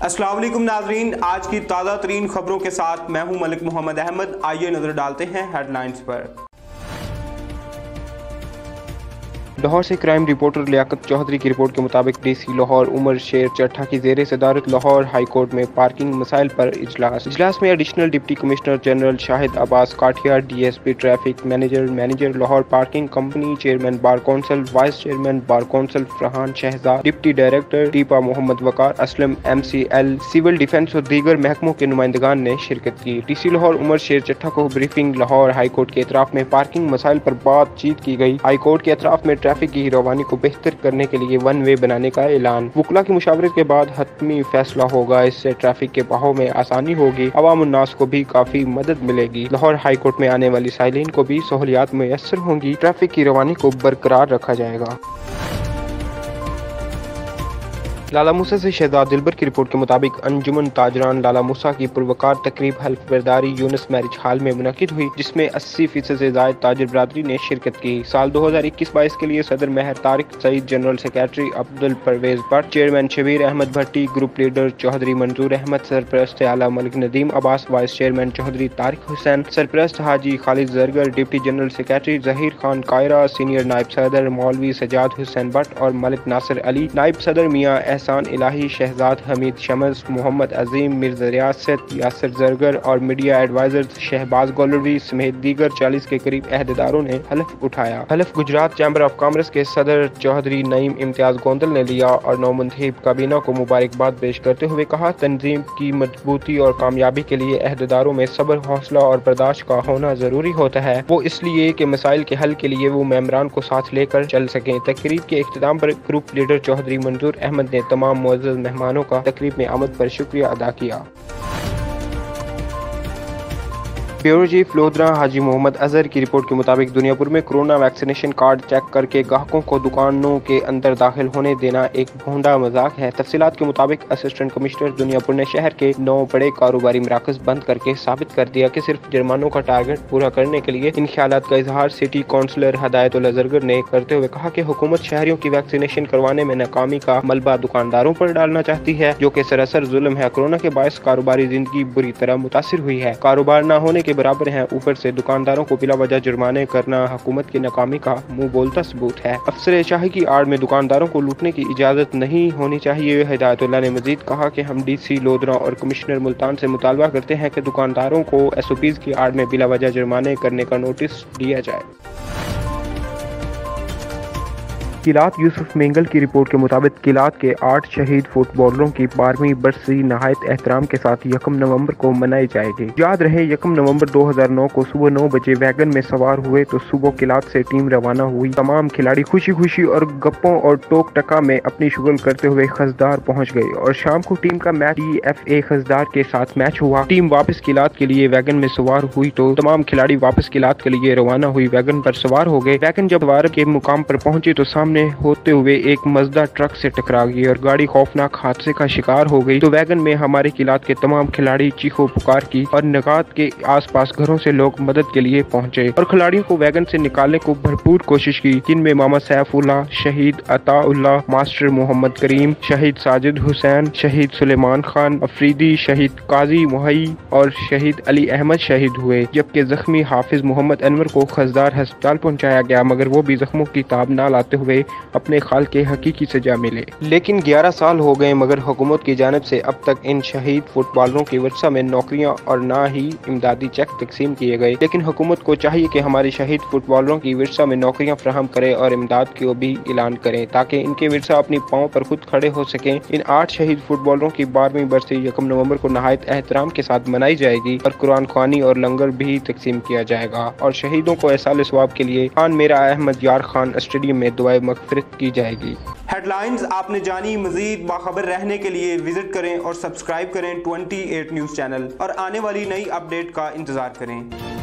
अस्सलाम वालेकुम नाजरीन, आज की ताज़ा तरीन खबरों के साथ मैं हूं मलिक मोहम्मद अहमद। आइए नजर डालते हैं हेडलाइंस पर। लाहौर से क्राइम रिपोर्टर लियाकत चौधरी की रिपोर्ट के मुताबिक डीसी लाहौर उमर शेर चट्ठा की ज़ेर सदारत लाहौर हाई कोर्ट में पार्किंग मसाइल पर इजलास में additional deputy commissioner general Shahid Abbas Kathia, DSP traffic, manager Lahore parking company, chairman bar council, vice chairman bar council Farhan Shahzad, deputy director TEPA Mohammad Waqar Aslam, MCL, civil defence और दीगर महकमों के नुमाइंदगान ने शिरकत की। डीसी लाहौर उमर शेर चट्ठा को ब्रीफिंग लाहौर हाई कोर्ट के एतराफ में पार्किंग मसाइल पर बातचीत की गई। हाई कोर्ट के एतराफ में ट्रैफिक की रवानी को बेहतर करने के लिए वन वे बनाने का ऐलान। वकला की मुशावरत के बाद हतमी फैसला होगा। इससे ट्रैफिक के बहाव में आसानी होगी, अवाम उन्नास को भी काफी मदद मिलेगी। लाहौर हाई कोर्ट में आने वाली साइलिन को भी सहूलियात मुयस्सर होंगी। ट्रैफिक की रवानी को बरकरार रखा जाएगा। लाला मूसा से शहजाद दिलबर की रिपोर्ट के मुताबिक अंजुमन ताजरान लाला मूसा की पुरवकार तकरीब हल्फ बरदारी यूनुस मैरिज हाल में मुनक़िद हुई, जिसमें 80% से ज़ायद ताजिर बरादरी ने शिरकत की। साल 2021-22 के लिए सदर Mehr Tariq Saeed, general secretary Abdul Pervez Bhatt, chairman Shabbir Ahmed Bhatti, group leader Chaudhry Manzoor Ahmed, सरपरस्त आला मलिक नदीम अब्बास, वाइस चेयरमैन चौधरी तारिक हुसैन, सरपरस्त Haji Khalid Zargar, deputy general secretary Zaheer Khan Kaira, senior नायब सदर मौलवी सजाद हुसैन भट्ट और मलिक नासिर अली, नायब सदर मियाँ एहसान इलाही, शहजाद हमीद शमस, मोहम्मद अजीम, मिर्जा रियासत, यासिर जरगर और मीडिया एडवाइजर शहबाज गोलवी समेत दीगर 40 के करीब अहदेदारों ने हलफ उठाया। हलफ गुजरात चैम्बर ऑफ कॉमर्स के सदर चौधरी नईम इम्तियाज गोंदल ने लिया और नौमंतखब काबीना को मुबारकबाद पेश करते हुए कहा, तंजीम की मजबूती और कामयाबी के लिए अहदेदारों में सब्र, हौसला और बर्दाश्त का होना जरूरी होता है। वो इसलिए कि मसाइल के हल के लिए वो मेंबरान को साथ लेकर चल सकें। तकरीब के इख्तिताम पर ग्रुप लीडर चौधरी मंजूर अहमद ने तमाम मुअज़्ज़ज़ मेहमानों का तकरीब में आमद पर शुक्रिया अदा किया। ब्यूरो चीफ लोधरा हाजी मोहम्मद अजहर की रिपोर्ट के मुताबिक दुनियापुर में कोरोना वैक्सीनेशन कार्ड चेक करके ग्राहकों को दुकानों के अंदर दाखिल होने देना एक भोंडा मजाक है। तफसीलात के मुताबिक असिस्टेंट कमिश्नर दुनियापुर ने शहर के 9 बड़े कारोबारी मराकज बंद करके साबित कर दिया कि सिर्फ जुर्मानों का टारगेट पूरा करने के लिए इन ख्यालात का इजहार सिटी काउंसलर हदायतुल्लाह जरगर ने करते हुए कहा कि हुकूमत शहरियों की वैक्सीनेशन करवाने में नाकामी का मलबा दुकानदारों पर डालना चाहती है, जो कि सरासर जुल्म है। कोरोना के बायस कारोबारी जिंदगी बुरी तरह मुतासिर हुई है। कारोबार न होने के बराबर है, ऊपर से दुकानदारों को बिला वजह जुर्माने करना हुकूमत की नाकामी का मुंह बोलता सबूत है। अफसर शाही की आड़ में दुकानदारों को लूटने की इजाजत नहीं होनी चाहिए। हिदायतुल्लाह ने मजीद कहा कि हम DC लोधरा और कमिश्नर मुल्तान से मुतालबा करते हैं कि दुकानदारों को SOPs की आड़ में बिला वजह जुर्माने करने का नोटिस दिया जाए। किलात यूसुफ मेंगल की रिपोर्ट के मुताबिक किलात के 8 शहीद फुटबॉलरों की 12वीं बरसी नहायत एहतराम के साथ 1 नवंबर को मनाई जाएगी। याद रहे 1 नवंबर 2009 को सुबह 9 बजे वैगन में सवार हुए तो सुबह किलात से टीम रवाना हुई। तमाम खिलाड़ी खुशी खुशी और गप्पों और टोक टका में अपनी शुगल करते हुए खजदार पहुंच गए और शाम को टीम का मैच DFA खजदार के साथ मैच हुआ। टीम वापस किलात के लिए वैगन में सवार हुई तो तमाम खिलाड़ी वापस किलात के लिए रवाना हुई वैगन पर सवार हो गए। वैगन जब वार के मुकाम पर पहुंचे तो सामने होते हुए एक मजदा ट्रक से टकरा गई और गाड़ी खौफनाक हादसे का शिकार हो गई। तो वैगन में हमारे किलात के तमाम खिलाड़ी चीखो पुकार की और नगात के आसपास घरों से लोग मदद के लिए पहुंचे और खिलाड़ियों को वैगन से निकालने को भरपूर कोशिश की, जिनमें मामा सैफुल्लाह, शहीद अताउल्लाह, मास्टर मोहम्मद करीम, शहीद साजिद हुसैन, शहीद सुलेमान खान अफरीदी, शहीद काजी मुहई और शहीद अली अहमद शहीद हुए। जबकि जख्मी हाफिज मोहम्मद अनवर को खजदार अस्पताल पहुंचाया गया, मगर वो भी जख्मों की ताब ना लाते हुए अपने खाल के हकीकी सजा मिले। लेकिन 11 साल हो गए मगर हुकूमत की जानिब से अब तक इन शहीद फुटबॉलरों की वर्षा में नौकरियां और ना ही इमदादी चेक तकसीम किए गए। लेकिन हुकूमत को चाहिए कि हमारे शहीद फुटबॉलरों की वर्षा में नौकरियां फराहम करे और इमदाद को भी ऐलान करें ताकि इनके वर्षा अपनी पाँव पर खुद खड़े हो सकें। इन 8 शहीद फुटबॉलरों की 12वीं बरसी 1 नवंबर को नहायत एहतराम के साथ मनाई जाएगी और कुरान ख्वानी और लंगर भी तकसीम किया जाएगा और शहीदों को एहसाल सवाब के लिए खान मेरा अहमद यार खान स्टेडियम में दुआए मगफिरत की जाएगी। हेडलाइंस आपने जानी। मजीद बाखबर रहने के लिए विजिट करें और सब्सक्राइब करें 28 न्यूज़ चैनल और आने वाली नई अपडेट का इंतजार करें।